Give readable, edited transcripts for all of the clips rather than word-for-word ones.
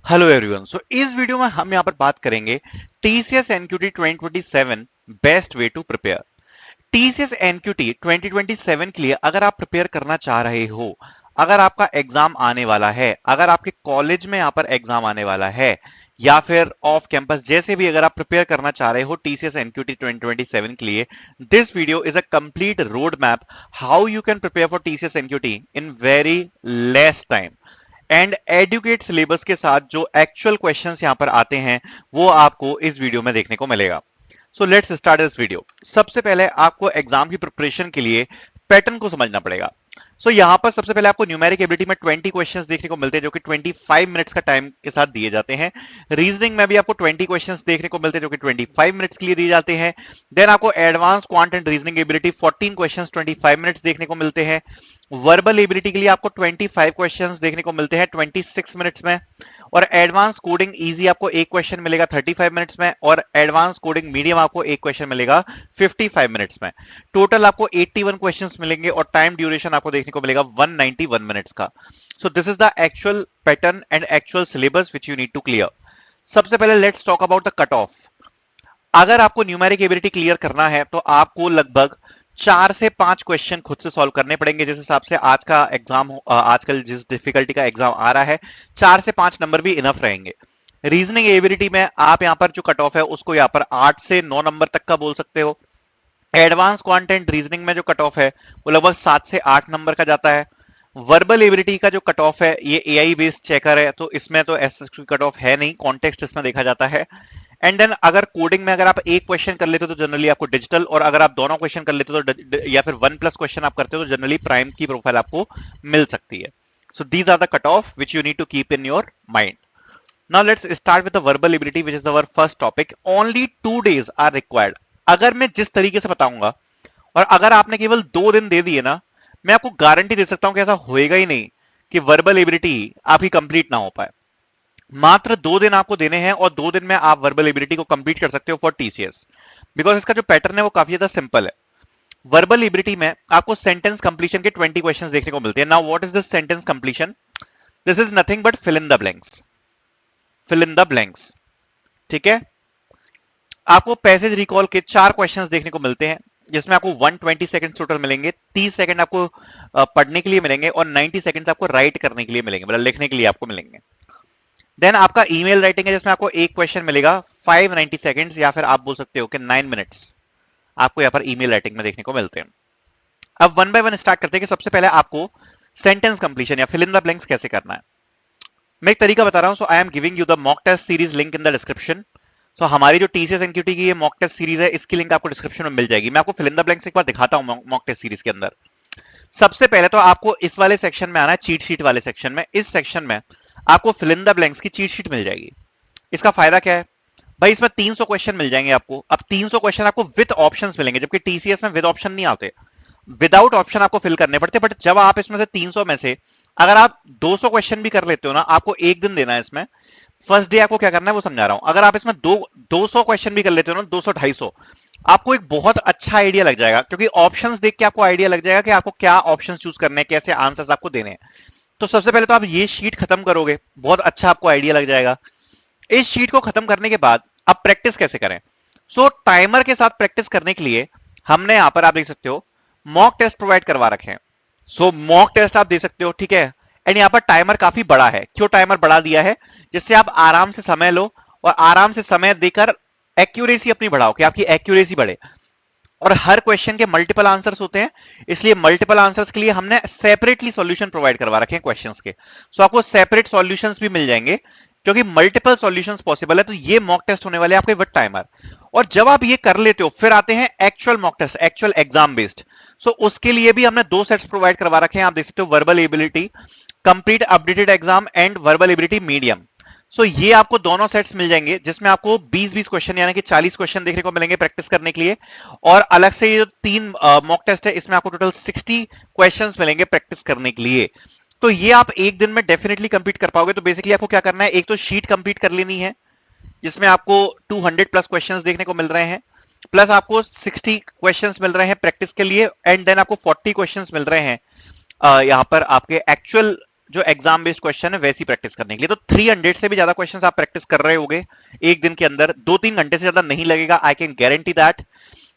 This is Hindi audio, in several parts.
Hello everyone. सो इस वीडियो में हम यहां पर बात करेंगे TCS NQT 2027 best way to prepare. TCS NQT 2027 के लिए अगर आप प्रिपेयर करना चाह रहे हो, अगर आपका एग्जाम आने वाला है, अगर आपके कॉलेज में यहां पर एग्जाम आने वाला है या फिर ऑफ कैंपस, जैसे भी अगर आप प्रिपेयर करना चाह रहे हो टीसीएस एनक्यूटी 2027 के लिए, this video is a complete road map how you can prepare for TCS NQT in very less time and educate syllabus के साथ जो एक्चुअल क्वेश्चंस यहां पर आते हैं वो आपको इस वीडियो में देखने को मिलेगा। So let's start this video. सबसे पहले आपको एग्जाम की प्रिपरेशन के लिए पैटर्न को समझना पड़ेगा। सो यहां पर सबसे पहले आपको न्यूमेरिक एबिलिटी में 20 क्वेश्चंस देखने को मिलते हैं जो कि 25 मिनट्स का टाइम के साथ दिए जाते हैं। रीजनिंग में भी आपको 20 क्वेश्चंस देखने को मिलते हैं जो कि 25 मिनट्स के लिए दिए जाते हैं। देन आपको advance quant and reasoning ability 14 questions 25 minutes देखने को मिलते हैं। वर्बल एबिलिटी के लिए आपको 25 क्वेश्चंस देखने को मिलते हैं 26 मिनट्स में। और एडवांस कोडिंग इजी आपको एक क्वेश्चन मिलेगा 35 मिनट्स में, और एडवांस कोडिंग मीडियम आपको एक क्वेश्चन मिलेगा 55 मिनट्स में। टोटल आपको 81 क्वेश्चंस मिलेंगे और टाइम ड्यूरेशन आपको देखने को मिलेगा 191 मिनट्स का। So this is the actual pattern and actual syllabus which you need to clear. सबसे पहले let's talk about the cut off. अगर आपको न्यूमेरिक एबिलिटी क्लियर करना है तो आपको लगभग 4 से 5 क्वेश्चन खुद से सॉल्व करने पड़ेंगे। जिस हिसाब से आज का एग्जाम, आजकल जिस डिफिकल्टी का एग्जाम आ रहा है, 4 से 5 नंबर भी इनफ रहेंगे। रीजनिंग एबिलिटी में आप यहां पर जो कट ऑफ है उसको यहां पर 8 से 9 नंबर तक का बोल सकते हो। एडवांस क्वांटेंट रीजनिंग में जो कट ऑफ है वो लगभग 7 से 8 नंबर का जाता है। वर्बल एबिलिटी का जो कट ऑफ है ये एआई बेस्ड चेकर है, तो इसमें तो ऐसा कट ऑफ है नहीं, कॉन्टेक्स्ट इसमें देखा जाता है। एंड देन अगर कोडिंग में अगर आप एक क्वेश्चन कर लेते हो तो जनरली आपको डिजिटल, और अगर आप दोनों क्वेश्चन कर लेते हो तो या फिर 1+ क्वेश्चन आप करते हो तो जनरली प्राइम की प्रोफाइल आपको मिल सकती है। So these are the cut off which you need to keep in your mind. Now let's start with the verbal ability which is our first topic. Only 2 days are required. अगर मैं जिस तरीके से बताऊंगा और अगर आपने केवल 2 दिन दे दिए ना, मैं आपको गारंटी दे सकता हूं कि ऐसा होएगा ही नहीं कि वर्बल एबिलिटी आपकी कंप्लीट ना हो पाए। मात्र 2 दिन आपको देने हैं और 2 दिन में आप वर्बल एबिलिटी को कंप्लीट कर सकते हो फॉर टीसीएस, बिकॉज इसका जो पैटर्न है वो काफी ज्यादा सिंपल है। वर्बल एबिलिटी में आपको सेंटेंस कंप्लीशन के 20 क्वेश्चंस देखने को मिलते हैं। Now what is this sentence completion? This is nothing but fill in the blanks. Fill in the blanks, ठीक है। आपको पैसेज रिकॉल के 4 क्वेश्चंस देखने को मिलते हैं जिसमें आपको 120 सेकंड टोटल मिलेंगे। 30 सेकंड आपको पढ़ने के लिए मिलेंगे और 90 सेकंड्स आपको राइट करने के लिए मिलेंगे, मतलब लिखने के लिए आपको मिलेंगे। देन आपका ईमेल राइटिंग है जिसमें आपको एक क्वेश्चन मिलेगा 590 सेकंड्स, या फिर आप बोल सकते हो कि 9 मिनट्स आपको यहां पर ईमेल राइटिंग में देखने को मिलते हैं। अब वन बाय वन स्टार्ट करते हैं कि सबसे पहले आपको सेंटेंस कंप्लीशन या फिल इन द ब्लैंक्स कैसे करना है। मैं एक तरीका बता रहा हूं। So I am giving you the mock test series link in the description. So हमारी जो टीसीएस एनक्यूटी की ये मॉक टेस्ट सीरीज है, इसकी लिंक आपको डिस्क्रिप्शन में मिल जाएगी। मैं आपको फिल इन द ब्लैंक्स एक बार दिखाता हूं मॉक टेस्ट सीरीज के अंदर। सबसे पहले तो आपको इस वाले सेक्शन में आना है, चीट शीट वाले सेक्शन में। इस सेक्शन में आपको फिल इन द ब्लैंक्स की चीट शीट मिल जाएगी। इसका फायदा क्या है भाई? इसमें 300 क्वेश्चन मिल जाएंगे आपको। अब 300 क्वेश्चन आपको विद ऑप्शंस मिलेंगे, जबकि टीसीएस में विद ऑप्शन नहीं आते, विदाउट ऑप्शन आपको फिल करने पड़ते। बट जब आप इसमें से 300 में से अगर आप 200 क्वेश्चन भी कर लेते हो ना, आपको एक दिन देना है इसमें। फर्स्ट डे आपको क्या करना है वो समझा रहा हूं। अगर आप इसमें 200 क्वेश्चन भी कर लेते हो ना, 200 250, आपको एक बहुत अच्छा आइडिया लग जाएगा, क्योंकि ऑप्शंस देख के आपको आइडिया लग जाएगा कि आपको क्या ऑप्शंस चूज करने हैं, कैसे आंसर्स आपको देने हैं। तो सबसे पहले तो आप ये शीट खत्म करोगे, बहुत अच्छा आपको आइडिया लग जाएगा। इस शीट को खत्म करने के बाद अब प्रैक्टिस कैसे करें? सो टाइमर के साथ प्रैक्टिस करने के लिए हमने यहां पर, आप देख सकते हो, मॉक टेस्ट प्रोवाइड करवा रखे हैं। सो मॉक टेस्ट आप दे सकते हो, ठीक है। एंड यहां पर टाइमर काफी बड़ा है। क्यों टाइमर बढ़ा दिया है? जिससे आप आराम से समय लो और आराम से समय देकर एक्यूरेसी अपनी बढ़ाओ, कि आपकी एक्यूरेसी बढ़े। और हर क्वेश्चन के मल्टीपल आंसर्स होते हैं, इसलिए मल्टीपल आंसर्स के लिए हमने सेपरेटली सॉल्यूशन प्रोवाइड करवा रखे हैं क्वेश्चंस के। सो आपको सेपरेट सॉल्यूशंस भी मिल जाएंगे, क्योंकि मल्टीपल सॉल्यूशंस पॉसिबल है। तो ये मॉक टेस्ट होने वाले आपके विद टाइमर। और जब आप ये कर लेते हो, फिर आते हैं actual mock test, actual exam based. So उसके लिए भी हमने 2 सेट्स प्रोवाइड करवा रखे हैं। आप देख सकते हो, verbal ability complete updated exam and verbal ability medium. So ये आपको दोनों सेट्स मिल जाएंगे, जिसमें आपको 20-20 क्वेश्चन यानी कि 40 क्वेश्चन देखने को मिलेंगे प्रैक्टिस करने के लिए। और अलग से ये जो 3 मॉक टेस्ट है, इसमें आपको टोटल 60 क्वेश्चंस मिलेंगे प्रैक्टिस करने के लिए। तो ये आप एक दिन में डेफिनेटली कंप्लीट कर पाओगे। तो बेसिकली आपको क्या करना है, एक तो शीट कंप्लीट कर लेनी है जिसमें आपको 200+ क्वेश्चंस देखने को मिल रहे हैं, प्लस आपको 60 क्वेश्चंस मिल रहे हैं प्रैक्टिस के लिए, एंड देन आपको 40 क्वेश्चंस मिल रहे हैं यहां पर आपके एक्चुअल जो एग्जाम बेस्ड क्वेश्चन है वैसी प्रैक्टिस करने के लिए। तो 300 से भी ज्यादा क्वेश्चंस आप प्रैक्टिस कर रहे होगे एक दिन के अंदर, 2-3 घंटे से ज्यादा नहीं लगेगा, आई कैन गारंटी दैट।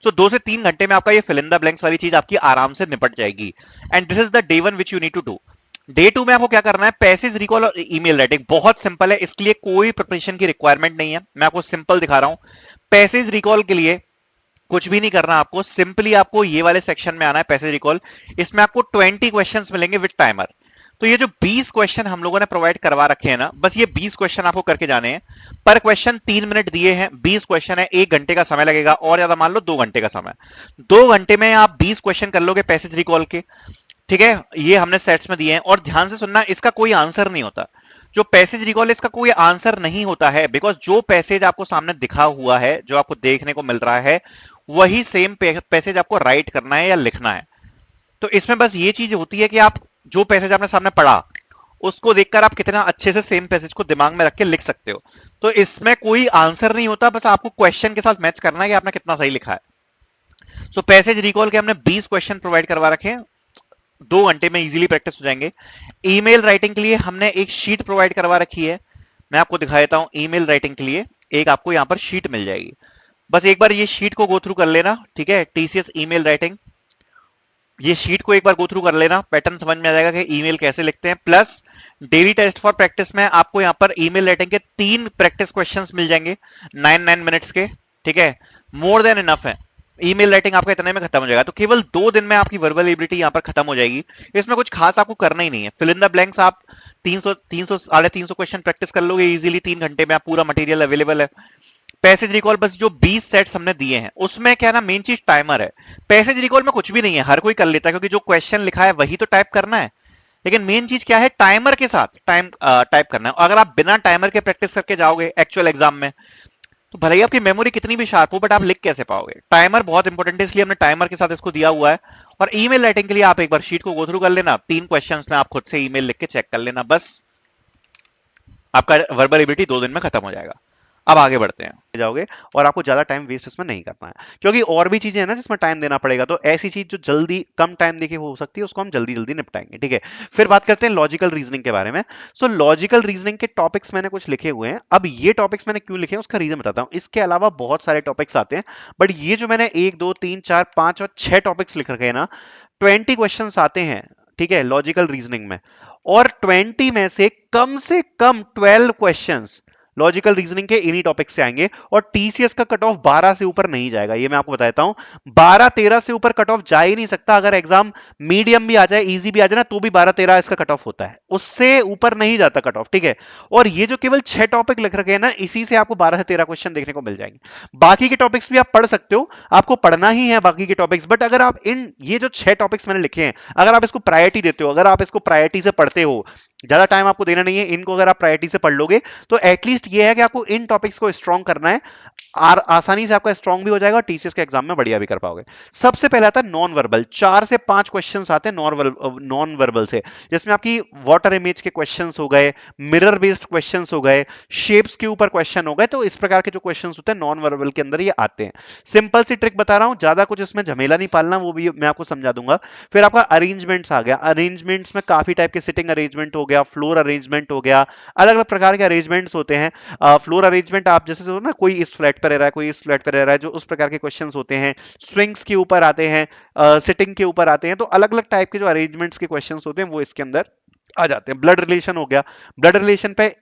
सो 2 से 3 घंटे में आपका ये फिल इन द ब्लैंक्स वाली चीज आपकी आराम से निपट जाएगी। And this is the day one which you need to do. Day two में आपको क्या करना है, पैसेज रिकॉल और ईमेल राइटिंग। बहुत सिंपल है, इसके लिए कोई प्रिपरेशन की रिक्वायरमेंट नहीं है, मैं आपको सिंपल दिखा रहा हूं। पैसेज रिकॉल के लिए कुछ भी नहीं करना आपको, सिंपली आपको ये वाले सेक्शन में आना है, पैसेज रिकॉल। इसमें आपको 20 क्वेश्चंस मिलेंगे विद टाइमर। तो ये जो 20 क्वेश्चन हम लोगों ने प्रोवाइड करवा रखे हैं ना, बस ये 20 क्वेश्चन आपको करके जाने हैं। पर क्वेश्चन 3 मिनट दिए हैं, 20 क्वेश्चन है, 1 घंटे का समय लगेगा, और ज्यादा मान लो 2 घंटे का समय। 2 घंटे में आप 20 क्वेश्चन कर लोगे पैसेज रिकॉल के, ठीक है। ये हमने सेट्स में दिए हैं, और ध्यान से सुनना, इसका कोई आंसर नहीं होता। जो पैसेज रिकॉल, इसका कोई आंसर नहीं होता है, बिकॉज जो पैसेज आपको सामने दिखा हुआ है, जो आपको देखने को मिल रहा है, वही सेम पैसेज आपको राइट करना है या लिखना है। तो इसमें बस ये चीज होती है कि आप जो पैसेज आपने सामने पढ़ा, उसको देखकर आप कितना अच्छे से सेम पैसेज को दिमाग में रख के लिख सकते हो। तो इसमें कोई आंसर नहीं होता, बस आपको क्वेश्चन के साथ मैच करना है कि आपने कितना सही लिखा है। सो पैसेज रिकॉल के हमने 20 क्वेश्चन प्रोवाइड करवा रखे हैं, 2 घंटे में इजीली प्रैक्टिस हो जाएंगे। ईमेल राइटिंग के लिए हमने एक शीट प्रोवाइड करवा रखी है, मैं आपको दिखा देता हूं। ईमेल राइटिंग के लिए एक आपको यहां पर शीट मिल जाएगी, बस एक बार ये शीट को गो थ्रू कर लेना, ठीक है। टीसीएस ईमेल राइटिंग, ये शीट को एक बार गो थ्रू कर लेना, पैटर्न समझ में आ जाएगा कि ईमेल कैसे लिखते हैं। Plus daily test for practice में आपको यहां पर ईमेल राइटिंग के 3 प्रैक्टिस क्वेश्चंस मिल जाएंगे 9 मिनट्स के, ठीक है। मोर देन इनफ है, ईमेल राइटिंग आपका इतने में खत्म हो जाएगा। तो केवल 2 दिन में आपकी वर्बल एबिलिटी यहां पर खत्म हो जाएगी। इसमें कुछ खास आपको करना ही नहीं है, फिल इन द ब्लैंक्स आप 300 साढ़े 300 क्वेश्चन प्रैक्टिस कर लोगे इजीली 3 घंटे में, आप पूरा मटेरियल अवेलेबल है। पैसेज रिकॉल बस जो 20 सेट्स हमने दिए हैं उसमें क्या ना, मेन चीज टाइमर है। पैसेज रिकॉल में कुछ भी नहीं है, हर कोई कर लेता है, क्योंकि जो क्वेश्चन लिखा है वही तो टाइप करना है। लेकिन मेन चीज क्या है, टाइमर के साथ टाइप करना है। अगर आप बिना टाइमर के प्रैक्टिस करके जाओगे एक्चुअल एग्जाम में, तो भले ही आपकी मेमोरी कितनी भी शार्प हो, बट आप लिख कैसे पाओगे। टाइमर बहुत इंपॉर्टेंट है, इसलिए हमने टाइमर के साथ इसको दिया हुआ है। और ईमेल राइटिंग के लिए आप एक बार शीट को गो थ्रू कर लेना, 3 क्वेश्चंस में आप खुद से ईमेल लिख के चेक कर लेना, बस आपका वर्बल एबिलिटी 2 दिन में खत्म हो जाएगा। अब आगे बढ़ते हैं, जाओगे और आपको ज्यादा टाइम वेस्ट इसमें नहीं करना है, क्योंकि और भी चीजें हैं ना जिसमें टाइम देना पड़ेगा। तो ऐसी चीज जो जल्दी कम टाइम देके हो सकती है, उसको हम जल्दी जल्दी निपटाएंगे, ठीक है। फिर बात करते हैं लॉजिकल रीजनिंग के बारे में। सो लॉजिकल रीजनिंग के टॉपिक्स मैंने कुछ लिखे हुए हैं। अब ये टॉपिक्स मैंने क्यों लिखे हैं उसका रीजन बताता हूं। इसके अलावा बहुत सारे टॉपिक्स आते हैं, बट ये जो मैंने 1 2 3 4 5 और 6 टॉपिक्स लिख रखे हैं ना, 20 क्वेश्चन आते हैं, ठीक है, लॉजिकल रीजनिंग में। और 20 में से कम 12 क्वेश्चंस लॉजिकल रीजनिंग के इन्हीं टॉपिक से आएंगे। और टीसीएस का कट ऑफ 12 से ऊपर नहीं जाएगा, ये मैं आपको बताता हूं। 12-13 से ऊपर कट ऑफ जा ही नहीं सकता। अगर एग्जाम मीडियम भी आ जाए, इजी भी आ जाए ना, तो भी 12-13 इसका कट ऑफ होता है, उससे ऊपर नहीं जाता कट ऑफ, ठीक है। और ये जो केवल 6 टॉपिक लिख रखे हैं ना, इसी से आपको 12 से 13 क्वेश्चन देखने को मिल जाएंगे। बाकी के टॉपिक्स भी आप पढ़ सकते हो, आपको पढ़ना ही है बाकी के टॉपिक्स। बट अगर आप इन ये जो 6 टॉपिक्स मैंने लिखे हैं, अगर आप इसको प्रायोरिटी देते हो, अगर आप इसको प्रायोरिटी से पढ़ते हो, ज्यादा टाइम आपको देना नहीं है, इनको अगर आप प्रायोरिटी से पढ़ लोगे, तो एटलीस्ट ये है कि आपको इन टॉपिक्स को स्ट्रॉन्ग करना है। आसानी से आपका स्ट्रॉन्ग भी हो जाएगा और टीसीएस के एग्जाम में बढ़िया भी कर पाओगे। सबसे पहले आता है नॉन वर्बल। 4 से 5 क्वेश्चंस आते हैं नॉन वर्बल से, जिसमें आपकी वाटर इमेज के क्वेश्चंस हो गए, मिरर बेस्ड क्वेश्चंस हो गए, शेप्स के ऊपर क्वेश्चन हो गए। तो इस प्रकार के जो क्वेश्चंस होते हैं नॉन वर्बल के अंदर ये आते हैं। सिंपल सी ट्रिक बता रहा हूं, ज्यादा कुछ इसमें झमेला नहीं पालना, वो भी मैं आपको समझा दूंगा। फिर आपका अरेंजमेंट्स आ गया। अरेंजमेंट्स में काफी टाइप के, सिटिंग अरेंजमेंट हो गया, फ्लोर अरेंजमेंट हो गया, अलग अलग प्रकार के अरेंजमेंट्स होते हैं। फ्लोर अरेंजमेंट आप जैसे ना, कोई इस फ्लैट पर रह रहा है, कोई इस फ्लैट पर रह रहा है, जो उस प्रकार के क्वेश्चंस होते हैं। स्विंग्स के ऊपर आते हैं, सिटिंग के ऊपर आते हैं। तो अलग अलग टाइप के जो अरेंजमेंट्स के क्वेश्चंस होते हैं वो इसके अंदर आ जाते हैं। ब्लड रिलेशन हो गया, ब्लड रिलेशन पे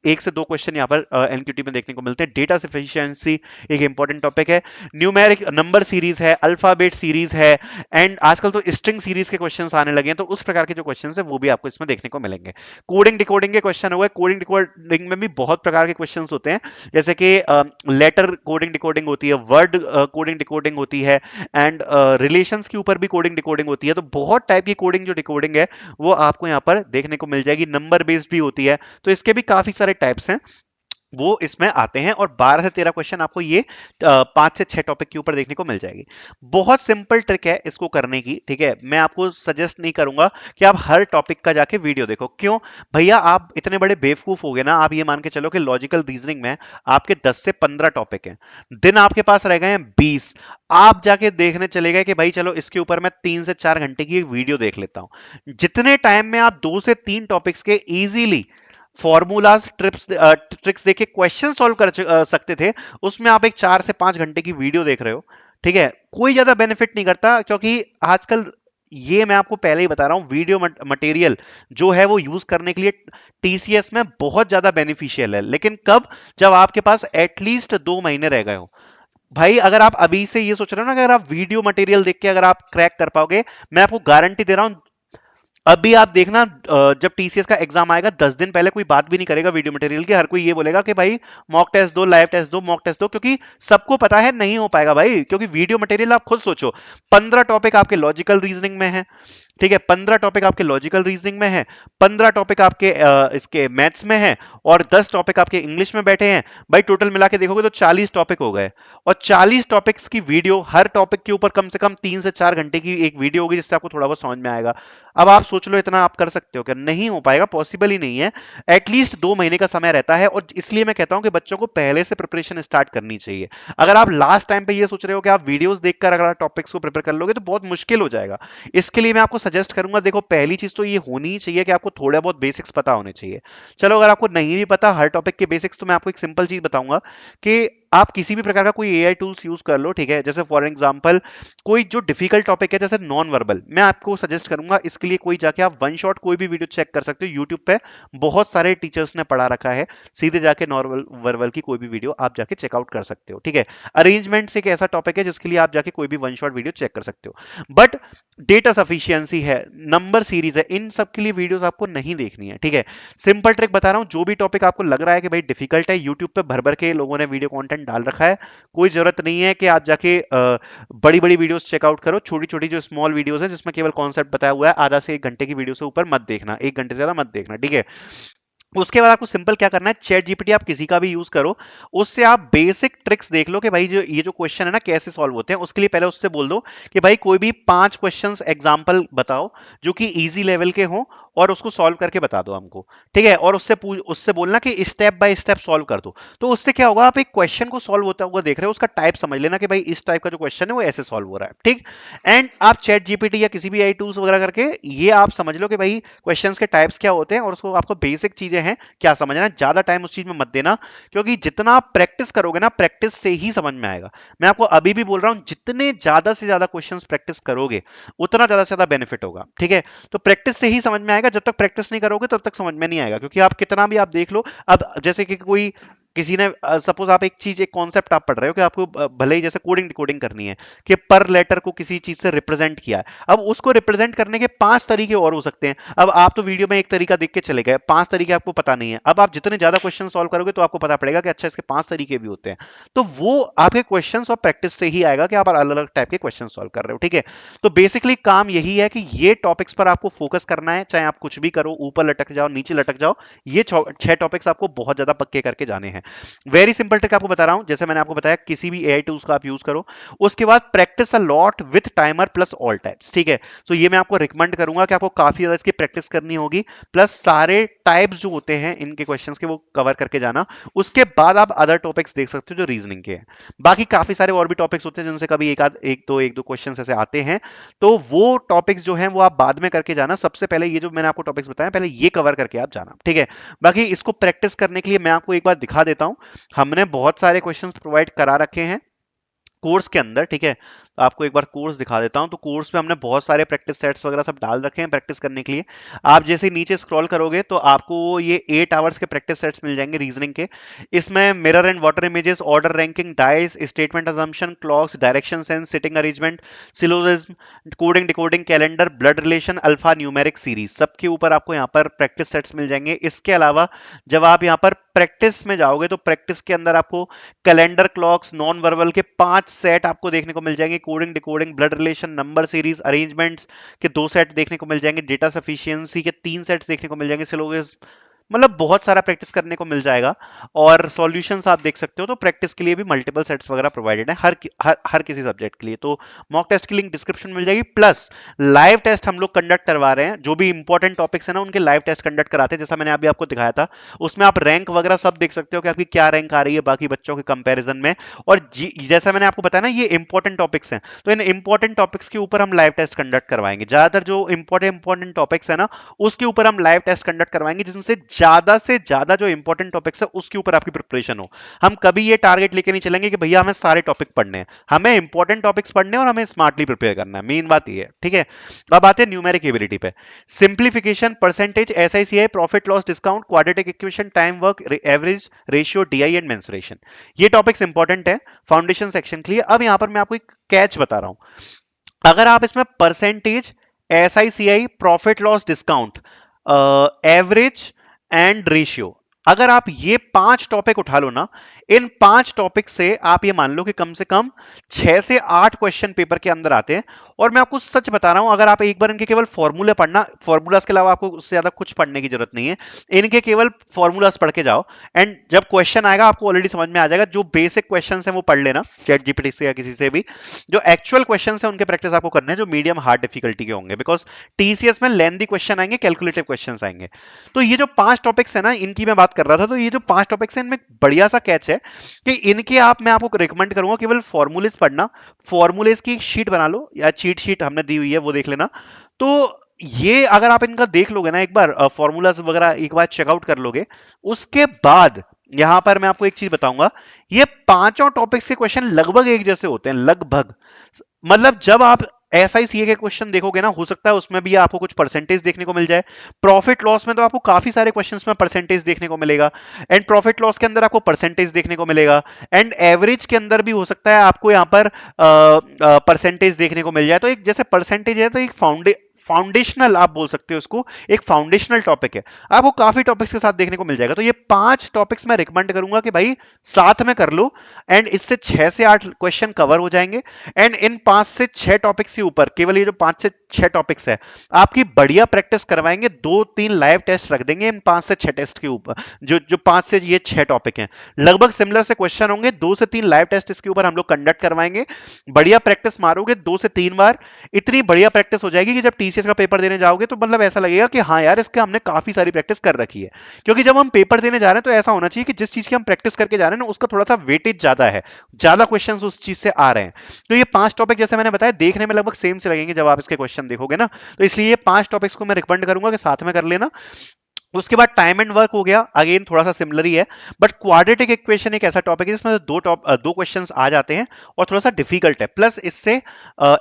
1 से 2 क्वेश्चन यहाँ पर एनक्यूटी में देखने को मिलते हैं। डेटा सफिशिएंसी एक इंपॉर्टेंट टॉपिक है। न्यूमेरिक नंबर सीरीज है, अल्फाबेट सीरीज है, एंड आजकल तो स्ट्रिंग सीरीज के क्वेश्चंस आने लगे हैं। तो उस प्रकार के जो क्वेश्चंस है वो भी आपको इसमें देखने को मिलेंगे। कोडिंग डिकोडिंग के क्वेश्चन हो गए। कोडिंग डिकोडिंग में भी बहुत प्रकार के क्वेश्चंस होते हैं, जैसे कि लेटर कोडिंग डिकोडिंग होती है, वर्ड कोडिंग डिकोडिंग होती है, एंड रिलेशंस के ऊपर भी कोडिंग डिकोडिंग होती है। तो बहुत टाइप की कोडिंग जो डिकोडिंग है वो आपको यहाँ पर देखने को मिल जाएगी। नंबर बेस्ड भी होती है। तो इसके भी काफी सारे टाइप्स हैं। वो इसमें आते हैं, और 12 से 13 क्वेश्चन आपको ये 5 से 6 टॉपिक के ऊपर देखने को मिल जाएगी। बहुत सिंपल ट्रिक है इसको करने की, ठीक है। मैं आपको सजेस्ट नहीं करूंगा कि आप हर टॉपिक का जाके वीडियो देखो। क्यों भैया, आप इतने बड़े बेवकूफ हो गए ना, आप ये मान के चलो कि लॉजिकल रीजनिंग में आपके 10 से 15 टॉपिक हैं, दिन आपके पास रह गए हैं 20। आप जाके देखने चले गए कि भाई चलो इसके ऊपर मैं 3 से 4 घंटे की एक वीडियो देख लेता हूं। जितने टाइम में आप 2 से 3 टॉपिक्स के इजीली फॉर्मूलाज ट्रिक्स देके क्वेश्चन सॉल्व कर सकते थे, उसमें आप एक 4 से 5 घंटे की वीडियो देख रहे हो, ठीक है। कोई ज्यादा बेनिफिट नहीं करता, क्योंकि आजकल ये मैं आपको पहले ही बता रहा हूं, वीडियो मटेरियल जो है वो यूज करने के लिए टीसीएस में बहुत ज्यादा बेनिफिशियल है, लेकिन कब? जब आपके पास एटलीस्ट 2 महीने रह गए हो। भाई अगर आप अभी से ये सोच रहे हो ना कि अगर आप वीडियो मटेरियल देख के अगर आप क्रैक कर पाओगे, मैं आपको गारंटी दे रहा हूं, अभी आप देखना जब टीसीएस का एग्जाम आएगा 10 दिन पहले कोई बात भी नहीं करेगा वीडियो मटेरियल की। हर कोई ये बोलेगा कि भाई मॉक टेस्ट दो, लाइव टेस्ट दो, मॉक टेस्ट दो, क्योंकि सबको पता है नहीं हो पाएगा भाई। क्योंकि वीडियो मटेरियल आप खुद सोचो, 15 टॉपिक आपके लॉजिकल रीजनिंग में है, ठीक है, 15 टॉपिक आपके लॉजिकल रीजनिंग में है, 15 टॉपिक आपके इसके मैथ्स में है, और 10 टॉपिक आपके इंग्लिश में बैठे हैं। भाई टोटल मिला के देखोगे तो 40 टॉपिक हो गए, और 40 टॉपिक्स की वीडियो, हर टॉपिक के ऊपर कम से कम 3 से 4 घंटे की एक वीडियो होगी, जिससे आपको थोड़ा बहुत समझ में आएगा। अब आप सोच लो इतना आप कर सकते हो क्या? नहीं हो पाएगा, पॉसिबल ही नहीं है। एटलीस्ट 2 महीने का समय रहता है, और इसलिए मैं कहता हूं कि बच्चों को पहले से प्रिपरेशन स्टार्ट करनी चाहिए। अगर आप लास्ट टाइम पे ये सोच रहे हो कि आप वीडियोस देखकर अगर आप टॉपिक्स को प्रिपेयर कर लोगे तो बहुत मुश्किल हो जाएगा। इसके लिए मैं आपको सजेस्ट करूंगा, देखो पहली चीज तो ये होनी ही चाहिए कि आपको थोड़ा बहुत बेसिक्स पता होने चाहिए। चलो अगर आपको नहीं भी पता हर टॉपिक के बेसिक्स, तो मैं आपको एक सिंपल चीज बताऊंगा कि आप किसी भी प्रकार का कोई एआई टूल्स यूज कर लो, ठीक है। जैसे फॉर एग्जांपल कोई जो डिफिकल्ट टॉपिक है जैसे नॉन वर्बल, मैं आपको सजेस्ट करूंगा इसके लिए कोई जाके आप वन शॉट कोई भी वीडियो चेक कर सकते हो यूट्यूब पे। बहुत सारे टीचर्स ने पढ़ा रखा है, सीधे जाके नॉर्मल वर्बल की कोई भी वीडियो आप जाके चेकआउट कर सकते हो, ठीक है। अरेंजमेंट एक ऐसा टॉपिक है जिसके लिए आप जाके कोई भी वन शॉट वीडियो चेक कर सकते हो। बट डेटा सफिशियंसी है, नंबर सीरीज है, इन सब के लिए वीडियोस आपको नहीं देखनी है, ठीक है। सिंपल ट्रिक बता रहा हूं, जो भी टॉपिक आपको लग रहा है कि भाई डिफिकल्ट है, यूट्यूब पे भर भर के लोगों ने वीडियो कंटेंट डाल रखा है। कोई जरूरत नहीं है कि आप जाके बड़ी बड़ी वीडियोस चेकआउट करो। छोटी छोटी जो स्मॉल वीडियोस है जिसमें केवल कॉन्सेप्ट बताया हुआ है, आधा से 1 घंटे की वीडियो से ऊपर मत देखना, 1 घंटे से ज्यादा मत देखना, ठीक है। उसके बाद आपको सिंपल क्या करना है, चैट जीपीटी आप किसी का भी यूज करो, उससे आप बेसिक ट्रिक्स देख लो कि भाई जो ये जो क्वेश्चन है ना कैसे सॉल्व होते हैं। उसके लिए पहले उससे बोल दो कि भाई कोई भी 5 क्वेश्चंस एग्जांपल बताओ जो कि इजी लेवल के हो, और उसको सॉल्व करके बता दो हमको, ठीक है। और उससे बोलना कि स्टेप बाय स्टेप सॉल्व कर दो। तो उससे क्या होगा, आप एक क्वेश्चन को सॉल्व होता हुआ देख रहे हो, उसका टाइप समझ लेना कि भाई इस टाइप का जो क्वेश्चन है वो ऐसे सॉल्व हो रहा है, ठीक। एंड आप चैट जीपीटी या किसी भी आई टूल्स वगैरह करके ये आप समझ लो कि भाई क्वेश्चंस के टाइप्स क्या होते हैं, और उसको आपको बेसिक चीजें हैं क्या समझना। ज्यादा टाइम उस चीज में मत देना, क्योंकि जितना आप प्रैक्टिस करोगे ना, प्रैक्टिस से ही समझ में आएगा। मैं आपको अभी भी बोल रहा हूं, जितने ज्यादा से ज्यादा क्वेश्चंस प्रैक्टिस करोगे उतना ज्यादा से ज्यादा बेनिफिट होगा, ठीक है। तो प्रैक्टिस से ही समझ में आएगा, जब तक प्रैक्टिस नहीं करोगे तब तक समझ में नहीं आएगा। क्योंकि आप कितना भी आप देख लो, अब जैसे कि कोई किसी ने सपोज आप एक चीज, एक कॉन्सेप्ट आप पढ़ रहे हो कि आपको भले ही जैसे कोडिंग डिकोडिंग करनी है कि पर लेटर को किसी चीज से रिप्रेजेंट किया है। अब उसको रिप्रेजेंट करने के 5 तरीके और हो सकते हैं। अब आप तो वीडियो में एक तरीका देख के चले गए, 5 तरीके आपको पता नहीं है। अब आप जितने ज्यादा क्वेश्चन सॉल्व करोगे तो आपको पता पड़ेगा कि अच्छा इसके 5 तरीके भी होते हैं। तो वो आपके क्वेश्चन और प्रैक्टिस से ही आएगा कि आप अलग अलग टाइप के क्वेश्चन सॉल्व कर रहे हो, ठीक है। तो बेसिकली काम यही है कि ये टॉपिक्स पर आपको फोकस करना है, चाहे आप कुछ भी करो, ऊपर लटक जाओ नीचे लटक जाओ, ये 6 टॉपिक्स आपको बहुत ज्यादा पक्के करके जाने हैं। वेरी सिंपल ट्रिक आपको बता रहा हूं, जैसे मैंने आपको बताया किसी भी एआई टूल्स का आप यूज करो। उसके बाद practice a lot with timer plus all types, ठीक है। तो ये मैं आपको रिकमेंड करूंगा कि आपको काफी ज्यादा इसकी प्रैक्टिस करनी होगी, प्लस सारे टाइप्स जो होते हैं इनके क्वेश्चंस के वो कवर करके जाना। उसके बाद आप अदर टॉपिक्स देख सकते हो जो रीजनिंग के हैं। बाकी काफी सारे और भी टॉपिक्स होते हैं जिनसे कभी एक दो क्वेश्चंस ऐसे आते हैं, तो वो टॉपिक्स जो हैं वो आप बाद में करके जाना। सबसे पहले ये जो मैंने आपको टॉपिक्स बताया पहले ये कवर करके आप जाना, ठीक है। बाकी इसको प्रैक्टिस करने के लिए मैं आपको एक बार दिखा देता हूं। हमने बहुत सारे क्वेश्चंस प्रोवाइड करा रखे हैं कोर्स के अंदर, ठीक है। तो आपको एक बार कोर्स दिखा देता हूं। तो कोर्स पे हमने बहुत सारे प्रैक्टिस सेट्स वगैरह सब डाल रखे हैं प्रैक्टिस करने के लिए। आप जैसे ही नीचे स्क्रॉल करोगे तो आपको ये 8 आवर्स के प्रैक्टिस सेट्स मिल जाएंगे रीजनिंग के। इसमें mirror and water images, order ranking, dice, statement assumption, clocks, direction sense, sitting arrangement, syllogism, coding decoding, calendar, blood relation, alpha numeric series, सबके ऊपर आपको यहाँ पर प्रैक्टिस सेट्स मिल जाएंगे। इसके अलावा जब आप यहाँ पर प्रैक्टिस में जाओगे तो प्रैक्टिस के अंदर आपको कैलेंडर, क्लॉक्स, नॉन वर्बल के 5 सेट आपको देखने को मिल जाएंगे। Coding decoding, blood relation, number series, arrangements के 2 सेट देखने को मिल जाएंगे। डेटा सफिशिएंसी के 3 सेट्स देखने को मिल जाएंगे। सिलोगिज्म मतलब बहुत सारा प्रैक्टिस करने को मिल जाएगा। और सॉल्यूशंस आप देख सकते हो, तो प्रैक्टिस के लिए भी मल्टीपल सेट्स वगैरह प्रोवाइडेड है हर किसी सब्जेक्ट के लिए। तो मॉक टेस्ट की लिंक डिस्क्रिप्शन में मिल जाएगी, प्लस लाइव टेस्ट हम लोग कंडक्ट करवा रहे हैं। जो भी इंपॉर्टेंट टॉपिक्स है ना, उनके लाइव टेस्ट कंडक्ट कराते हैं, जैसा मैंने अभी आपको दिखाया था। उसमें आप रैंक वगैरह सब देख सकते हो कि आपकी क्या रैंक आ रही है बाकी बच्चों के कंपैरिजन में। और जैसा मैंने आपको बताया ना, ये इंपॉर्टेंट टॉपिक्स हैं, तो इन इंपॉर्टेंट टॉपिक्स के ऊपर हम लाइव टेस्ट कंडक्ट करवाएंगे। ज्यादातर जो इंपॉर्टेंट टॉपिक्स है ना, उसके ऊपर हम लाइव टेस्ट कंडक्ट करवाएंगे, जिनसे से ज्यादा जो इंपॉर्टेंट टॉपिक्स है उसके ऊपर आपकी प्रिपरेशन हो। हम कभी ये टारगेट लेके नहीं चलेंगे कि भैया हमें सारे टॉपिक पढ़ने हैं, हमें इंपॉर्टेंट टॉपिक्स पढ़ने हैं और हमें स्मार्टली प्रिपेयर करना है। मेन बात ये है, ठीक है। अब आते हैं न्यूमेरिक एबिलिटी पे। Simplification, percentage, SI CI, profit loss discount, quadratic equation, time work, average, ratio, DI and mensuration, ये टॉपिक्स इंपॉर्टेंट है फाउंडेशन सेक्शन के लिए। अब यहां पर मैं आपको एक कैच बता रहा हूं। अगर आप इसमें percentage, SI CI, profit loss discount, average and ratio, अगर आप ये 5 टॉपिक उठा लो ना, इन 5 टॉपिक से आप ये मान लो कि कम से कम 6 से 8 क्वेश्चन पेपर के अंदर आते हैं। और मैं आपको सच बता रहा हूं, अगर आप एक बार इनके केवल फॉर्मूले पढ़ना, फॉर्मूलाज के अलावा आपको उससे ज्यादा कुछ पढ़ने की जरूरत नहीं है, इनके केवल फॉर्मूलाज पढ़ के जाओ, एंड जब क्वेश्चन आएगा आपको ऑलरेडी समझ में आ जाएगा। जो बेसिक क्वेश्चन है वो पढ़ लेना चैट जीपीटी से या किसी से भी। जो एक्चुअल क्वेश्चन है उनके प्रैक्टिस आपको करने हैं, जो मीडियम हार्ड डिफिकल्टी के होंगे, बिकॉज टीसीएस में लेंथी क्वेश्चन आएंगे, कैलकुलेटिव क्वेश्चन आएंगे। तो ये जो 5 टॉपिक्स है ना, इनकी मैं बात कर रहा था। तो ये जो 5 टॉपिक्स है, इनमें बढ़िया सा कैच है कि इनके मैं आपको रिकमेंड करूंगा केवल फॉर्मूलेस पढ़ना। फॉर्मूलेस की शीट बना लो, या चीट शीट हमने दी हुई है वो देख लेना। तो ये अगर आप इनका देख लोगे ना एक बार, फॉर्मूलाज वगैरह एक बार चेकआउट कर लोगे, उसके बाद यहां पर मैं आपको एक चीज बताऊंगा। ये पांचों टॉपिक्स के क्वेश्चन लगभग एक जैसे होते हैं, लगभग। मतलब जब आप एसआईसीए के क्वेश्चन देखोगे ना, हो सकता है उसमें भी आपको कुछ परसेंटेज देखने को मिल जाए। प्रॉफिट लॉस में तो आपको काफी सारे क्वेश्चंस में परसेंटेज देखने को मिलेगा, एंड प्रॉफिट लॉस के अंदर आपको परसेंटेज देखने को मिलेगा, एंड एवरेज के अंदर भी हो सकता है आपको यहां पर परसेंटेज देखने को मिल जाए। तो एक जैसे परसेंटेज है, तो एक फाउंडेशनल आप बोल सकते हो उसको, एक फाउंडेशनल टॉपिक है, आपको काफी टॉपिक्स के साथ देखने को मिल जाएगा। तो ये 5 टॉपिक्स मैं रिकमेंड करूंगा कि भाई साथ में कर लो, एंड इससे 6 से 8 क्वेश्चन कवर हो जाएंगे। एंड इन 5 से 6 टॉपिक्स के ऊपर, केवल ये जो 5 से 6 टॉपिक्स है, आपकी बढ़िया प्रैक्टिस करवाएंगे। 2-3 लाइव टेस्ट रख देंगे इन 5 से 6 टेस्ट के ऊपर। जो जो 5 से ये 6 टॉपिक हैं, लगभग सिमिलर से क्वेश्चन होंगे। 2 से 3 लाइव टेस्ट इसके ऊपर हम लोग कंडक्ट करवाएंगे। बढ़िया प्रैक्टिस मारोगे 2 से 3 बार, इतनी बढ़िया प्रैक्टिस हो जाएगी कि जब टीसीएस का पेपर देने जाओगे तो मतलब ऐसा लगेगा कि हाँ यार, इसके हमने काफी सारी प्रैक्टिस कर रखी है। क्योंकि जब हम पेपर देने जा रहे हैं तो ऐसा होना चाहिए कि जिस चीज की हम प्रैक्टिस करके जा रहे हैं ना, उसका थोड़ा सा वेटेज ज्यादा है, ज्यादा क्वेश्चंस उस चीज से आ रहे हैं। तो ये 5 टॉपिक जैसे मैंने बताया, देखने में लगभग सेम से लगेंगे जब आप इसके क्वेश्चन देखोगे ना। तो इसलिए ये 5 टॉपिक्स को मैं रिकमेंड करूंगा कि साथ में कर लेना। उसके बाद टाइम एंड वर्क हो गया, अगेन थोड़ा सा सिमिलर ही है, बट क्वाड्रेटिक इक्वेशन एक ऐसा टॉपिक है जिसमें दो क्वेश्चंस आ जाते हैं और थोड़ा सा डिफिकल्ट है, प्लस इससे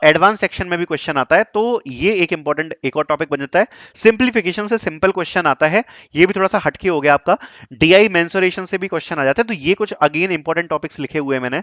एडवांस सेक्शन में भी क्वेश्चन आता है। तो ये एक इंपॉर्टेंट एक और टॉपिक बन जाता है। सिंप्लीफिकेशन से सिंपल क्वेश्चन आता है, ये भी थोड़ा सा हटके हो गया आपका। डीआई मेंसुरेशन से भी क्वेश्चन आ जाते हैं। तो ये कुछ अगेन इंपॉर्टेंट टॉपिक्स लिखे हुए हैं मैंने,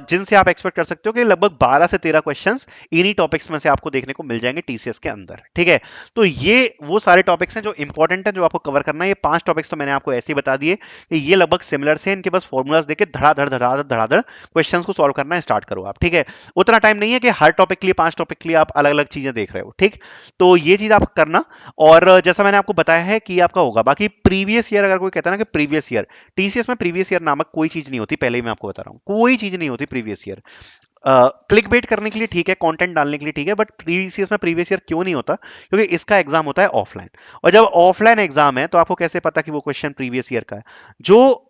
जिनसे आप एक्सपेक्ट कर सकते हो कि लगभग 12 से 13 क्वेश्चन इन्हीं टॉपिक्स में से आपको देखने को मिल जाएंगे टीसीएस के अंदर, ठीक है। तो ये वो सारे टॉपिक्स हैं जो इंपॉर्टेंट है, जो आपको कवर करना है। ये 5 टॉपिक्स तो मैंने आपको ऐसे ही बता दिए कि ये लगभग सिमिलर से, इनके बस फॉर्मूलाज देके धड़ाधड़ धड़ाधड़ धड़ाधड़ क्वेश्चंस को सॉल्व करना स्टार्ट करो आप, ठीक है। उतना टाइम नहीं है कि हर टॉपिक के लिए 5 टॉपिक के लिए आप अलग अलग चीजें देख रहे हो, ठीक। तो ये चीज आप करना। और जैसा मैंने आपको बताया है कि आपका होगा। बाकी प्रीवियस ईयर, अगर कोई कहता है ना कि प्रीवियस ईयर, टीसीएस में प्रीवियस ईयर नामक कोई चीज नहीं होती, पहले ही मैं आपको बता रहा हूं, कोई चीज नहीं होती प्रीवियस ईयर। क्लिक बेट करने के लिए ठीक है, कंटेंट डालने के लिए ठीक है, बट प्रीवियस में प्रीवियस ईयर क्यों नहीं होता? क्योंकि इसका एग्जाम होता है ऑफलाइन, और जब ऑफलाइन एग्जाम है तो आपको कैसे पता कि वो क्वेश्चन प्रीवियस ईयर का है? जो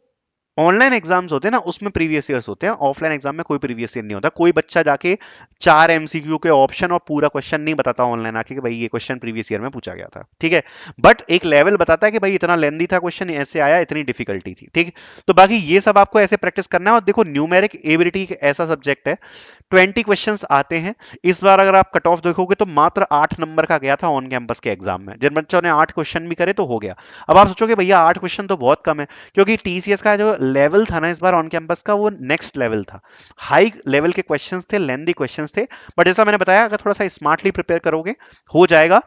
ऑनलाइन एग्जाम्स होते हैं ना, उसमें प्रीवियस ईयर्स होते हैं। ऑफलाइन एग्जाम में कोई प्रीवियस ईयर नहीं होता। कोई बच्चा जाके 4 एमसीक्यू के ऑप्शन और पूरा क्वेश्चन नहीं बताता ऑनलाइन आके कि भाई ये क्वेश्चन प्रीवियस ईयर में पूछा गया था, ठीक है। बट एक लेवल बताता है कि भाई इतना लेंदी था क्वेश्चन, ऐसे आया, इतनी डिफिकल्टी थी, ठीक। तो बाकी ये सब आपको ऐसे प्रैक्टिस करना है। और देखो, न्यूमेरिक एबिलिटी एक ऐसा सब्जेक्ट है, 20 क्वेश्चंस आते हैं। इस बार अगर आप कट ऑफ देखोगे तो मात्र 8 नंबर का गया था ऑन कैंपस के एग्जाम में। जिन बच्चों ने 8 क्वेश्चन भी करे तो हो गया। अब आप सोचोगे भैया 8 क्वेश्चन तो बहुत कम है, क्योंकि टीसीएस का जो लेवल था ना इस बार ऑन कैंपस का, वो नेक्स्ट लेवल था। हाई लेवल के क्वेश्चंस थे, लेंदी क्वेश्चंस थे। बट जैसा मैंने बताया, अगर थोड़ा सा स्मार्टली प्रिपेयर करोगे हो जाएगा।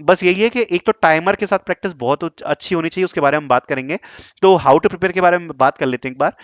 बस यही है कि एक तो टाइमर के साथ प्रैक्टिस बहुत अच्छी होनी चाहिए, उसके बारे में बात करेंगे। तो हाउ टू प्रिपेयर के बारे में बात कर लेते हैं एक बार।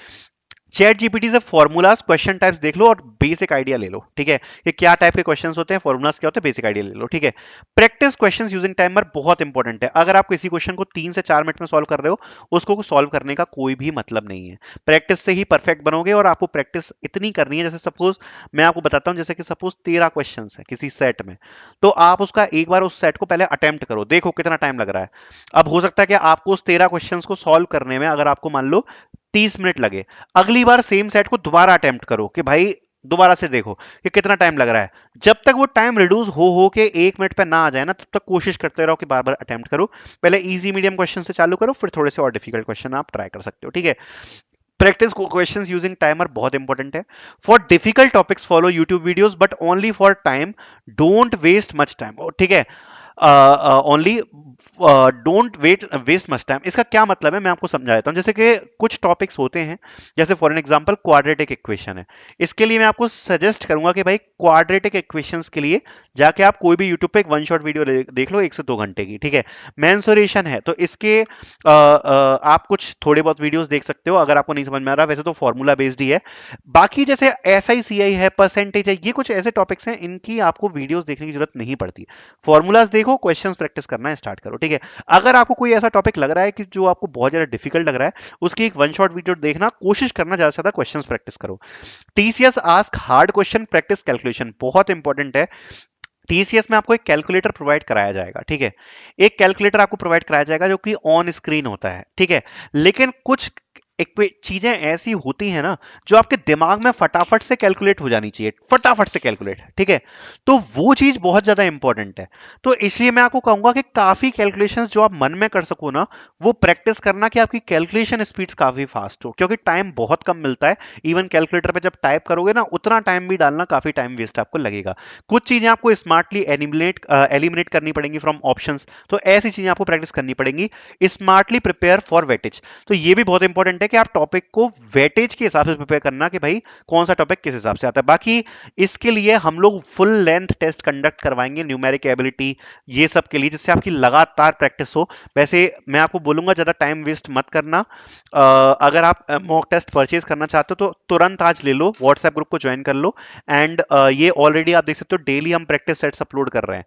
चैट जीपीटी से फॉर्मूलाज क्वेश्चन टाइप्स देख लो और बेसिक आइडिया ले लो, ठीक है। ये क्या टाइप के क्वेश्चंस होते हैं, फॉर्मूलाज क्या होते हैं, बेसिक आइडिया ले लो, ठीक है। प्रैक्टिस क्वेश्चंस यूजिंग टाइमर बहुत इंपॉर्टेंट है। अगर आप किसी क्वेश्चन को 3 से 4 मिनट में सॉल्व कर रहे हो, उसको सॉल्व करने का कोई भी मतलब नहीं है। प्रैक्टिस से ही परफेक्ट बनोगे, और आपको प्रैक्टिस इतनी करनी है, जैसे सपोज मैं आपको बताता हूँ, जैसे कि सपोज 13 क्वेश्चन है किसी सेट में, तो आप उसका एक बार उस सेट को पहले अटेम्प्ट करो, देखो कितना टाइम लग रहा है। अब हो सकता है कि आपको उस 13 क्वेश्चन को सॉल्व करने में अगर आपको मान लो 30 मिनट लगे, अगली बार सेम सेट को दोबारा अटेम्प्ट करो कि भाई दोबारा से देखो कि कितना टाइम लग रहा है। जब तक वो टाइम रिड्यूस हो के 1 मिनट पे ना आ जाए ना, तब तक कोशिश करते रहो कि बार बार अटेम्प्ट करो। पहले इजी मीडियम क्वेश्चन से चालू करो, फिर थोड़े से और डिफिकल्ट क्वेश्चन आप ट्राई कर सकते हो, ठीक है। प्रैक्टिस क्वेश्चंस यूजिंग टाइमर बहुत इंपॉर्टेंट है। For difficult topics follow YouTube videos, but only for time, don't waste much time, ठीक है। Only don't waste much time, इसका क्या मतलब है मैं आपको समझा देता हूं। जैसे कि कुछ टॉपिक्स होते हैं, जैसे for an example quadratic equation है, इसके लिए मैं आपको सजेस्ट करूंगा कि भाई क्वाड्रेटिक इक्वेशंस के लिए जाके आप कोई भी यूट्यूब पे एक वन शॉट वीडियो देख लो 1 से 2 घंटे की, ठीक है। मेंसुरेशन है तो इसके आप कुछ थोड़े बहुत वीडियोस देख सकते हो अगर आपको नहीं समझ में आ रहा, वैसे तो फॉर्मूला बेस्ड ही है। बाकी जैसे SICI है, परसेंटेज है, ये कुछ ऐसे टॉपिक्स हैं इनकी आपको वीडियोस देखने की जरूरत नहीं पड़ती। फॉर्मूलाज देखो, क्वेश्चंस प्रैक्टिस करना स्टार्ट करो, ठीक है। अगर आपको कोई ऐसा टॉपिक लग रहा है कि जो आपको बहुत ज्यादा डिफिकल्ट लग रहा है, उसकी एक वन शॉट वीडियो देखना, कोशिश करना ज्यादा से ज्यादा क्वेश्चंस प्रैक्टिस करो। TCS ask hard question practice calculation बहुत इंपॉर्टेंट है। TCS में आपको एक कैलकुलेटर प्रोवाइड कराया जाएगा, ठीक है। एक कैलकुलेटर आपको प्रोवाइड कराया जाएगा जो कि ऑन स्क्रीन होता है, ठीक है। लेकिन कुछ चीजें ऐसी होती हैं ना, जो आपके दिमाग में फटाफट से कैलकुलेट हो जानी चाहिए, फटाफट से कैलकुलेट, ठीक है। तो वो चीज बहुत ज्यादा इंपॉर्टेंट है। तो इसलिए मैं आपको कहूंगा कि काफी कैलकुलेशंस जो आप मन में कर सको ना, वो प्रैक्टिस करना कि आपकी कैलकुलेशन स्पीड्स काफी फास्ट हो, क्योंकि टाइम बहुत कम मिलता है। इवन कैलकुलेटर पे जब टाइप करोगे ना, उतना टाइम भी डालना, काफी टाइम वेस्ट आपको लगेगा। कुछ चीजें आपको स्मार्टली एलिमिनेट करनी पड़ेंगी फ्रॉम ऑप्शंस, तो ऐसी चीजें आपको प्रैक्टिस करनी पड़ेंगी। स्मार्टली प्रिपेयर फॉर वेटेज, तो ये भी बहुत इंपॉर्टेंट है कि आप टॉपिक को वेटेज के हिसाब से प्रिपेयर करना कि भाई कौन सा टॉपिक किस हिसाब से आता है। बाकी इसके लिए हम लोग फुल लेंथ टेस्ट कंडक्ट करवाएंगे, न्यूमेरिक एबिलिटी ये सब के लिए, जिससे आपकी लगातार प्रैक्टिस हो। वैसे मैं आपको बोलूंगा ज्यादा टाइम वेस्ट मत करना। अगर आप मॉक टेस्ट परचेज करना चाहते हो तो तुरंत आज ले लो, व्हाट्सएप ग्रुप को ज्वाइन कर लो। एंड ये ऑलरेडी आप देख सकते हो, डेली हम प्रैक्टिस सेट्स अपलोड कर रहे हैं।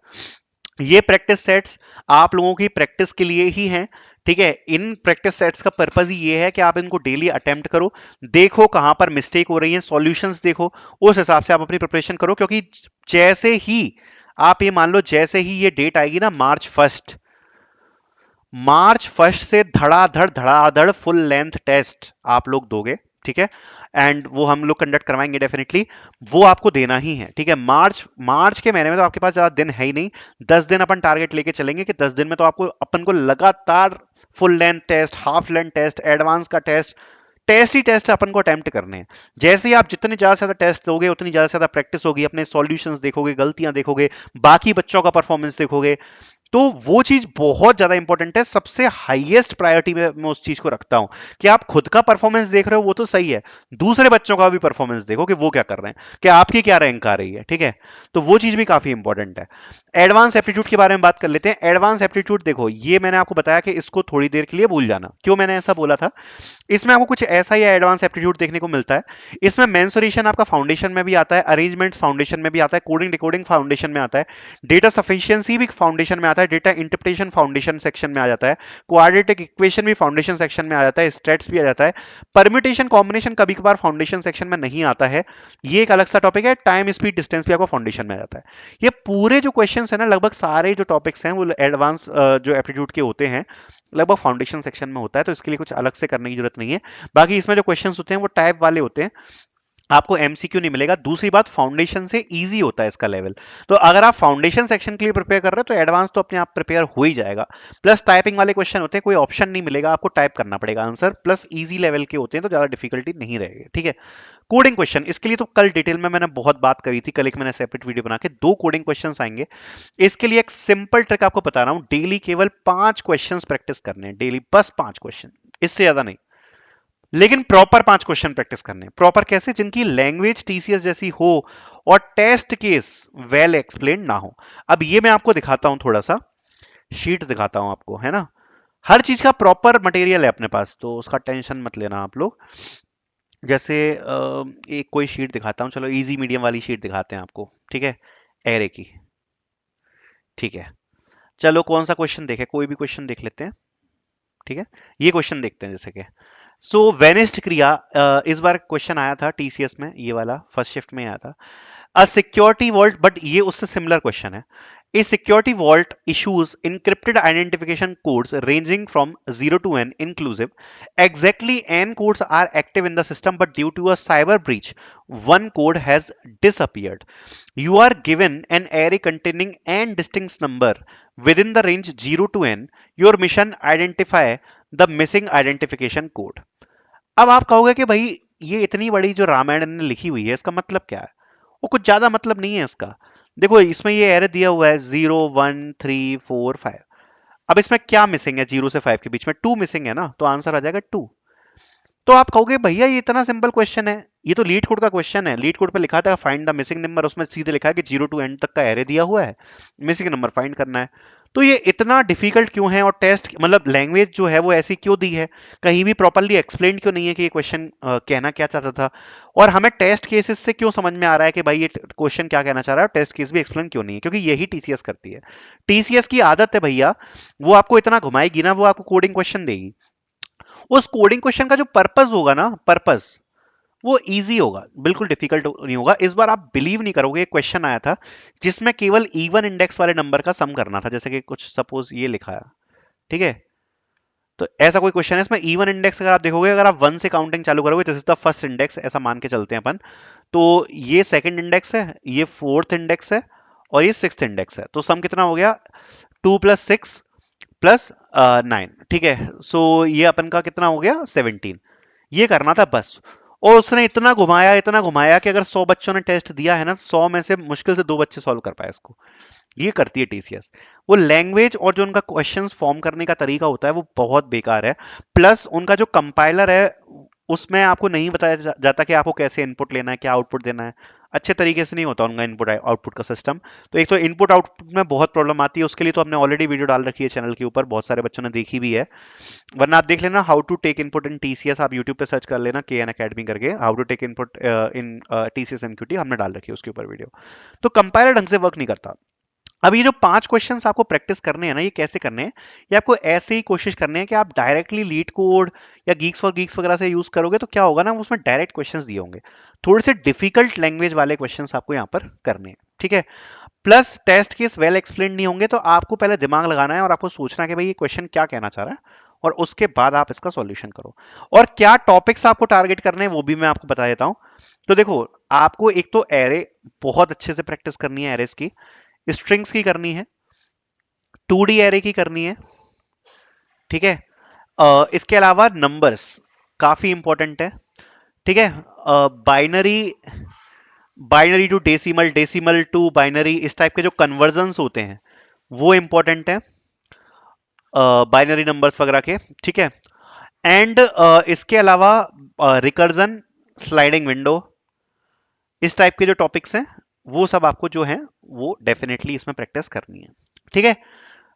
ये प्रैक्टिस सेट्स आप लोगों की प्रैक्टिस के लिए ही हैं, ठीक है। इन प्रैक्टिस सेट्स का पर्पज ही ये है कि आप इनको डेली अटेम्प्ट करो, देखो कहां पर मिस्टेक हो रही है, सॉल्यूशंस देखो, उस हिसाब से आप अपनी प्रिपरेशन करो। क्योंकि जैसे ही आप ये मान लो, जैसे ही ये डेट आएगी ना, मार्च फर्स्ट से धड़ाधड़ फुल लेंथ टेस्ट आप लोग दोगे, ठीक है। एंड वो हम लोग कंडक्ट करवाएंगे डेफिनेटली, वो आपको देना ही है, ठीक है। मार्च मार्च के महीने में तो आपके पास ज्यादा दिन है ही नहीं, 10 दिन अपन टारगेट लेके चलेंगे कि 10 दिन में तो आपको अपन को लगातार full length test, half length test, advance का टेस्ट, टेस्ट ही टेस्ट अपन को अटेम्प्ट करने हैं। जैसे ही आप जितने ज्यादा से ज्यादा टेस्ट दोगे, उतनी ज्यादा से ज्यादा प्रैक्टिस होगी, अपने सॉल्यूशंस देखोगे, गलतियां देखोगे, बाकी बच्चों का परफॉर्मेंस देखोगे, तो वो चीज बहुत ज्यादा इंपॉर्टेंट है। सबसे हाईएस्ट प्रायोरिटी में मैं उस चीज को रखता हूं कि आप खुद का परफॉर्मेंस देख रहे हो, वो तो सही है, दूसरे बच्चों का भी परफॉर्मेंस देखो कि वो क्या कर रहे हैं, कि आपकी क्या रैंक आ रही है, ठीक है। तो वो चीज भी काफी इंपॉर्टेंट है। एडवांस एप्टीट्यूड के बारे में बात कर लेते हैं। एडवांस एप्टीट्यूड देखो, ये मैंने आपको बताया कि इसको थोड़ी देर के लिए भूल जाना, क्यों मैंने ऐसा बोला था। इसमें आपको कुछ ऐसा ही एडवांस एप्टीट्यूड देखने को मिलता है। इसमें मेंसुरेशन आपका फाउंडेशन में भी आता है, अरेंजमेंट फाउंडेशन में भी आता है, कोडिंग डिकोडिंग फाउंडेशन में आता है, डेटा सफिशिएंसी भी फाउंडेशन में आता है, डेटा इंटरप्रिटेशन फाउंडेशन सेक्शन में आ जाता है, क्वाड्रेटिक इक्वेशन भी फाउंडेशन सेक्शन में आ जाता है, स्टेट्स भी आ जाता है, परम्यूटेशन कॉम्बिनेशन कभी कभार फाउंडेशन सेक्शन में नहीं आता है, ये एक अलग सा टॉपिक है। टाइम स्पीड डिस्टेंस भी आपको फाउंडेशन में आ जाता है। ये पूरे जो क्वेश्चंस है ना, लगभग सारे जो टॉपिक्स हैं वो एडवांस जो एप्टीट्यूड के होते हैं, लगभग फाउंडेशन सेक्शन में होता है, तो इसके लिए कुछ अलग से करने की जरूरत नहीं है। बाकी इसमें जो क्वेश्चंस होते हैं वो टाइप वाले होते हैं, आपको एमसीक्यू नहीं मिलेगा। दूसरी बात, फाउंडेशन से इजी होता है इसका लेवल, तो अगर आप फाउंडेशन सेक्शन के लिए प्रिपेयर कर रहे हो तो एडवांस तो अपने आप प्रिपेयर हो ही जाएगा। प्लस टाइपिंग वाले क्वेश्चन होते हैं, कोई ऑप्शन नहीं मिलेगा, आपको टाइप करना पड़ेगा आंसर, प्लस इजी लेवल के होते हैं तो ज्यादा डिफिकल्टी नहीं रहेगी, ठीक है। कोडिंग क्वेश्चन, इसके लिए तो कल डिटेल में मैंने बहुत बात करी थी, कल एक मैंने सेपरेट वीडियो बना के 2 कोडिंग क्वेश्चंस आएंगे। इसके लिए एक सिंपल ट्रिक आपको बता रहा हूं, डेली केवल 5 क्वेश्चंस प्रैक्टिस करने हैं, डेली बस 5 क्वेश्चन, इससे ज्यादा नहीं। लेकिन प्रॉपर 5 क्वेश्चन प्रैक्टिस करने हैं। प्रॉपर कैसे, जिनकी लैंग्वेज टीसीएस जैसी हो और टेस्ट केस वेल एक्सप्लेन ना हो। अब ये मैं आपको दिखाता हूं, थोड़ा सा शीट दिखाता हूं आपको, है ना। हर चीज का प्रॉपर मटेरियल है अपने पास, तो उसका टेंशन मत लेना आप लोग। जैसे एक कोई शीट दिखाता हूँ, चलो इजी मीडियम वाली शीट दिखाते हैं आपको, ठीक है, एरे की, ठीक है। चलो कौन सा क्वेश्चन देखे, कोई भी क्वेश्चन देख लेते हैं, ठीक है। ये क्वेश्चन देखते हैं जैसे कि सो वेनिस्ट क्रिया, इस बार क्वेश्चन आया था टीसीएस में, ये वाला फर्स्ट शिफ्ट में आया था। अ सिक्योरिटी वॉल्ट, बट ये उससे सिमिलर क्वेश्चन है। A security vault issues encrypted identification codes ranging from 0 to n inclusive. Exactly n codes are active in the system, but due to a cyber breach, one code has disappeared. You are given an array containing n distinct number within the range 0 to n. Your mission: identify the missing identification code. अब आप कहोगे कि भाई ये इतनी बड़ी जो रामायण ने लिखी हुई है इसका मतलब क्या है? वो कुछ ज्यादा मतलब नहीं है इसका। देखो इसमें ये एरे दिया हुआ है 0 1 3 4 5। अब इसमें क्या मिसिंग है? 0 से 5 के बीच में 2 मिसिंग है ना, तो आंसर आ जाएगा 2। तो आप कहोगे भैया ये इतना सिंपल क्वेश्चन है, ये तो लीड कोड का क्वेश्चन है, लीड कोड पे लिखा था फाइंड द मिसिंग नंबर, उसमें सीधे लिखा है कि 0 to n तक का एरे दिया हुआ है, मिसिंग नंबर फाइंड करना है। तो ये इतना डिफिकल्ट क्यों है? और टेस्ट मतलब लैंग्वेज जो है वो ऐसी क्यों दी है? कहीं भी प्रॉपरली एक्सप्लेन क्यों नहीं है कि ये क्वेश्चन कहना क्या चाहता था? और हमें टेस्ट केसेस से क्यों समझ में आ रहा है कि भाई ये क्वेश्चन क्या कहना चाह रहा है, और टेस्ट केस भी एक्सप्लेन क्यों नहीं है? क्योंकि यही टीसीएस करती है। टीसीएस की आदत है भैया, वो आपको इतना घुमाएगी ना, वो आपको कोडिंग क्वेश्चन देगी, उस कोडिंग क्वेश्चन का जो पर्पस होगा ना, पर्पस, वो इजी होगा, बिल्कुल डिफिकल्ट नहीं होगा। इस बार आप बिलीव नहीं करोगे, एक क्वेश्चन आया था जिसमें केवल इवन इंडेक्स वाले नंबर का सम करना था, जैसे कि कुछ सपोज ये लिखा है, ठीक है। तो ऐसा कोई क्वेश्चन है, इसमें इवन इंडेक्स अगर आप देखोगे, अगर आप 1 से काउंटिंग चालू करोगे, this is the first index, ऐसा मान के चलते हैं अपन, तो ये सेकंड इंडेक्स है, ये फोर्थ इंडेक्स है, और ये सिक्स्थ इंडेक्स है। तो सम कितना हो गया? 2 + 6 + 9, ठीक है। सो ये अपन का कितना हो गया? 17। ये करना था बस। और उसने इतना घुमाया कि अगर 100 बच्चों ने टेस्ट दिया है ना, 100 में से मुश्किल से 2 बच्चे सॉल्व कर पाए इसको। ये करती है टीसीएस। वो लैंग्वेज और जो उनका क्वेश्चंस फॉर्म करने का तरीका होता है वो बहुत बेकार है। प्लस उनका जो कंपाइलर है उसमें आपको नहीं बताया जाता कि आपको कैसे इनपुट लेना है, क्या आउटपुट देना है। अच्छे तरीके से नहीं होता उनका इनपुट आउटपुट का सिस्टम। तो एक तो इनपुट आउटपुट में बहुत प्रॉब्लम आती है, उसके लिए तो हमने ऑलरेडी वीडियो डाल रखी है चैनल के ऊपर, बहुत सारे बच्चों ने देखी भी है। वरना आप देख लेना how to take input in TCS, आप यूट्यूब पे सर्च कर लेना के एन अकेडमी करके, how to take input in TCS NQT, हमने डाल रखी है उसके ऊपर वीडियो। तो कंपाइलर ढंग से वर्क नहीं करता। अब ये जो 5 क्वेश्चंस आपको प्रैक्टिस करने हैं ना, ये कैसे करने हैं? ये आपको ऐसे ही कोशिश करने हैं कि आप डायरेक्टली लीड कोड या गीक्स फॉर गीक्स वगैरह से यूज करोगे तो क्या होगा ना, उसमें डायरेक्ट क्वेश्चंस दिए होंगे। थोड़े से डिफिकल्ट लैंग्वेज वाले क्वेश्चंस आपको यहाँ पर करने हैं, ठीक है। Plus test case well explain नहीं होंगे, तो आपको पहले दिमाग लगाना है और आपको सोचना है कि भाई ये क्वेश्चन क्या कहना चाह रहा है, और उसके बाद आप इसका सॉल्यूशन करो। और क्या टॉपिक्स आपको टारगेट करने हैं वो भी मैं आपको बता देता हूं। तो देखो, आपको एक तो एरे बहुत अच्छे से प्रैक्टिस करनी है, एरेस की, स्ट्रिंग्स की करनी है, 2D एरे की करनी है, ठीक है। इसके अलावा नंबर्स काफी इंपॉर्टेंट है, ठीक है। Binary, binary to decimal, decimal to binary, इस टाइप के जो कन्वर्जन्स होते हैं वो इंपॉर्टेंट है, बाइनरी नंबर्स वगैरह के, ठीक है। एंड इसके अलावा रिकर्जन, स्लाइडिंग विंडो, इस टाइप के जो टॉपिक्स हैं वो सब आपको जो है वो डेफिनेटली इसमें प्रैक्टिस करनी है, ठीक है।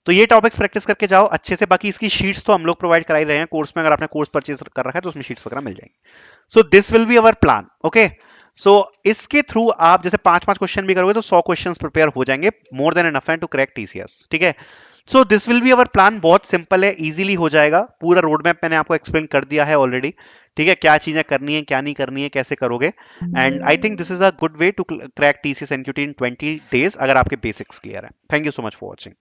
तो ये टॉपिक्स प्रैक्टिस करके जाओ अच्छे से। बाकी इसकी शीट्स तो हम लोग प्रोवाइड करा ही रहे हैं कोर्स में, अगर आपने कोर्स परचेज कर रखा है तो उसमें शीट्स वगैरह मिल जाएंगी। So this will be our plan, okay. So इसके थ्रू आप जैसे 5-5 क्वेश्चन भी करोगे तो 100 क्वेश्चंस प्रिपेयर हो जाएंगे, मोर देन एनफ है टू क्रैक टीसीएस, ठीक है। सो this will be our plan, बहुत सिंपल है, इजीली हो जाएगा। पूरा रोड मैप मैंने आपको एक्सप्लेन कर दिया है ऑलरेडी, ठीक है, क्या चीजें करनी है क्या नहीं करनी है, कैसे करोगे। And I think this is a good way to crack TCS NQT in 20 days, अगर आपके बेसिक्स क्लियर है। Thank you so much for watching.